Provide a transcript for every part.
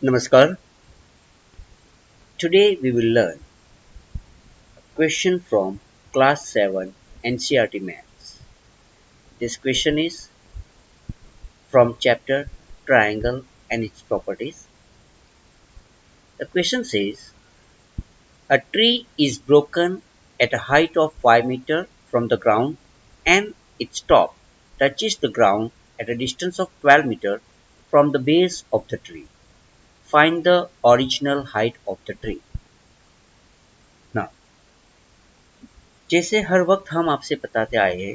Namaskar. Today we will learn a question from class 7 NCERT Maths. This question is from chapter Triangle and its properties. The question says a tree is broken at a height of 5 meter from the ground and its top touches the ground at a distance of 12 meter from the base of the tree. Find the original height of the tree. Now, जैसे हर वक्त हम आपसे बताते आए हैं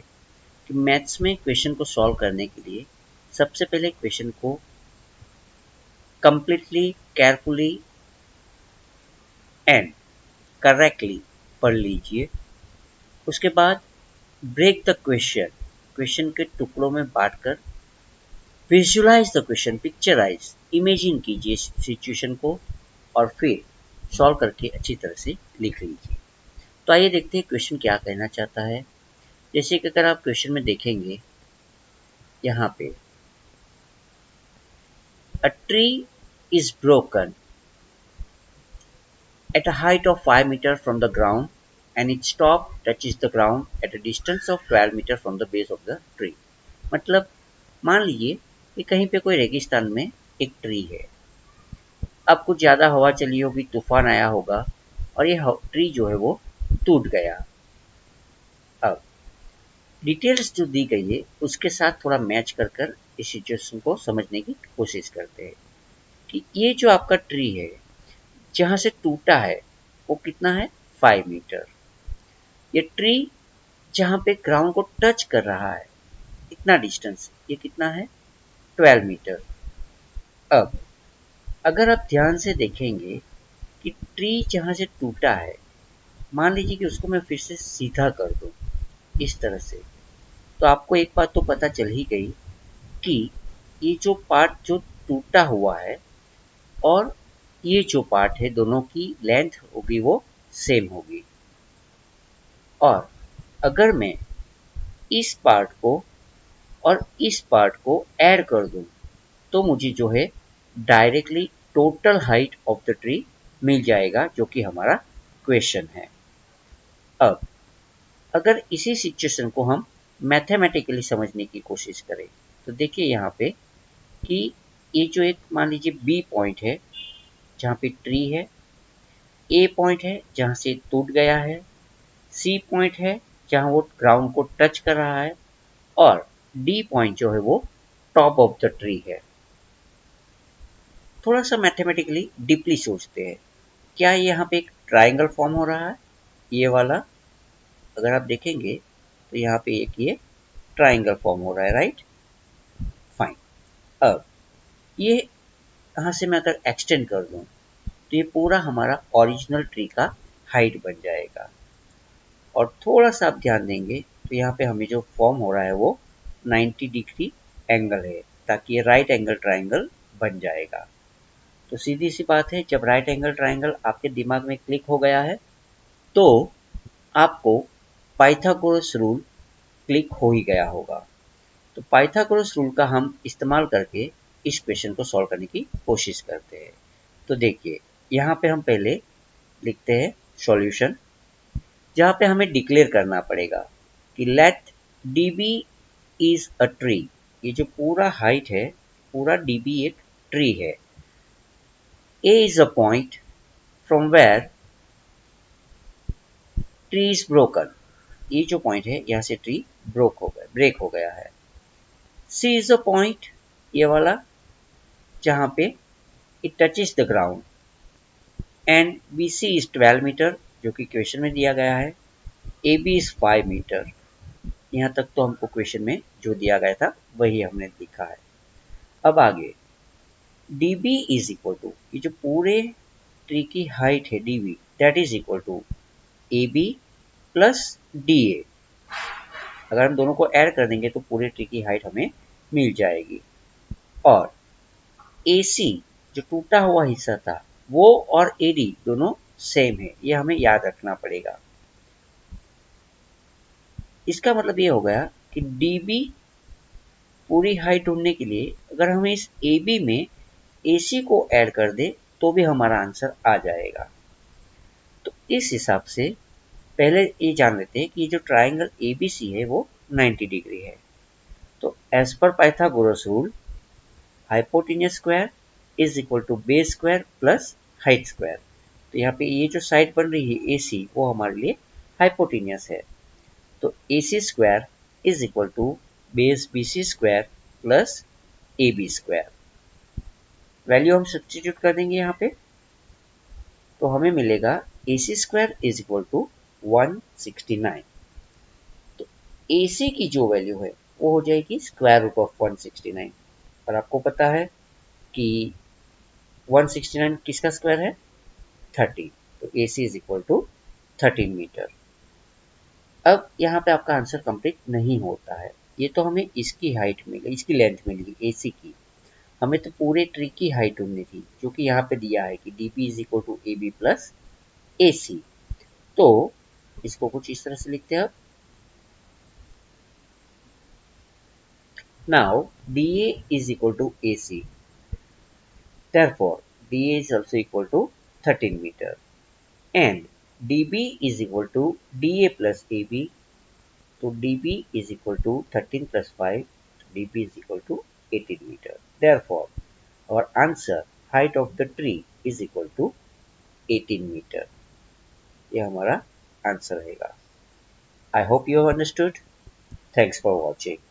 कि maths में question को सॉल्व करने के लिए सबसे पहले क्वेश्चन को कंप्लीटली केयरफुली एंड करेक्टली पढ़ लीजिए। उसके बाद ब्रेक द क्वेश्चन, क्वेश्चन के टुकड़ों में बांटकर visualise the question, picturise, imagine कीजिए सिचुएशन को और फिर सॉल्व करके अच्छी तरह से लिख लीजिए। तो आइए देखते हैं क्वेश्चन क्या कहना चाहता है। जैसे कि अगर आप क्वेश्चन में देखेंगे यहाँ पे A tree is broken at a height of 5 meter from the ground and its top touches the ground at a distance of 12 meter from the base of the tree। मतलब मान लीजिए कि कहीं पे कोई रेगिस्तान में एक ट्री है। अब कुछ ज़्यादा हवा चली होगी, तूफान आया होगा और ये ट्री जो है वो टूट गया। अब डिटेल्स जो दी गई है उसके साथ थोड़ा मैच कर कर इस सिचुएशन को समझने की कोशिश करते हैं कि ये जो आपका ट्री है जहाँ से टूटा है वो कितना है 5 मीटर। ये ट्री जहाँ पे ग्राउंड को टच कर रहा है इतना डिस्टेंस, ये कितना है 12 मीटर। अब अगर आप ध्यान से देखेंगे कि ट्री जहाँ से टूटा है, मान लीजिए कि उसको मैं फिर से सीधा कर दूं इस तरह से, तो आपको एक बात तो पता चल ही गई कि ये जो पार्ट जो टूटा हुआ है और ये जो पार्ट है दोनों की लेंथ होगी वो सेम होगी। और अगर मैं इस पार्ट को और इस पार्ट को ऐड कर दूं तो मुझे जो है directly total height of the tree मिल जाएगा, जो कि हमारा क्वेश्चन है। अब अगर इसी सिचुएशन को हम मैथमेटिकली समझने की कोशिश करें तो देखिए यहाँ पे कि ये जो एक मान लीजिए बी पॉइंट है जहाँ पे ट्री है, ए पॉइंट है जहाँ से टूट गया है, सी पॉइंट है जहाँ वो ग्राउंड को टच कर रहा है और डी पॉइंट जो है वो टॉप ऑफ द ट्री है। थोड़ा सा मैथमेटिकली डीपली सोचते हैं, क्या यहाँ पे एक ट्राइंगल फॉर्म हो रहा है? ये वाला अगर आप देखेंगे तो यहाँ पे एक ये ट्राइंगल फॉर्म हो रहा है, राइट? फाइन। अब ये यहाँ से मैं अगर एक्सटेंड कर दूं तो ये पूरा हमारा ओरिजिनल ट्री का हाइट बन जाएगा। और थोड़ा सा आप ध्यान देंगे तो यहाँ पे हमें जो फॉर्म हो रहा है वो 90 डिग्री एंगल है, ताकि ये राइट एंगल ट्राइंगल बन जाएगा। तो सीधी सी बात है, जब राइट एंगल ट्राइंगल आपके दिमाग में क्लिक हो गया है तो आपको पाइथागोरस रूल क्लिक हो ही गया होगा। तो पाइथागोरस रूल का हम इस्तेमाल करके इस क्वेश्चन को सॉल्व करने की कोशिश करते हैं। तो देखिए यहाँ पे हम पहले लिखते हैं सॉल्यूशन, जहाँ पे हमें डिक्लेयर करना पड़ेगा कि let D B is a tree. ये जो पूरा हाइट है, पूरा डी बी एक ट्री है। A is a point from where tree is broken. ये जो पॉइंट है यहाँ से ट्री ब्रेक हो गया है। सी इज अ पॉइंट, ये वाला जहाँ पे it touches the ground and B C is 12 metre, जो कि क्वेश्चन में दिया गया है। A B is 5 metre. यहाँ तक तो हमको क्वेश्चन में जो दिया गया था वही हमने लिखा है। अब आगे D B is equal to, ये जो पूरे ट्री की हाइट है D B, that is equal to A B plus D A. अगर हम दोनों को ऐड कर देंगे तो पूरे ट्री की हाइट हमें मिल जाएगी। और ए सी जो टूटा हुआ हिस्सा था वो और ए डी दोनों सेम है, ये हमें याद रखना पड़ेगा। इसका मतलब ये हो गया कि डी बी पूरी हाइट ढूंढने के लिए अगर हमें इस ए बी में AC को ऐड कर दे तो भी हमारा आंसर आ जाएगा। तो इस हिसाब से पहले ये जान लेते हैं कि ये जो ट्राइंगल ABC है वो 90 डिग्री है। तो एज पर Pythagoras rule, hypotenuse square is equal to base square plus height square. तो यहाँ पे ये जो साइड बन रही है AC वो हमारे लिए हाइपोटेन्यूज है। तो AC square is equal to base BC square plus AB square. Value हम सब्स्टिट्यूट कर देंगे यहाँ पे, तो हमें मिलेगा AC square is equal to 169। तो AC की जो वैल्यू है वो हो जाएगी स्क्वायर रूट ऑफ 169। और आपको पता है कि 169 किसका स्क्वायर है? 30। तो AC is equal to 13 metre. अब यहाँ पे आपका आंसर कंप्लीट नहीं होता है। ये तो हमें इसकी हाइट मिली, इसकी लेंथ मिली AC की। हमें तो पूरे ट्री की हाइट ढूंढनी थी, जो कि यहाँ पे दिया है कि DP is equal to AB plus AC। तो इसको कुछ इस तरह से लिखते हैं अब। Now DA is equal to AC. Therefore, DA is also equal to 13 meter. And DB is equal to DA plus AB. So DB is equal to 13 plus 5. DB is equal to 18 meter. Therefore, our answer height of the tree is equal to 18 meter. ये हमारा answer रहेगा। I hope you have understood. Thanks for watching.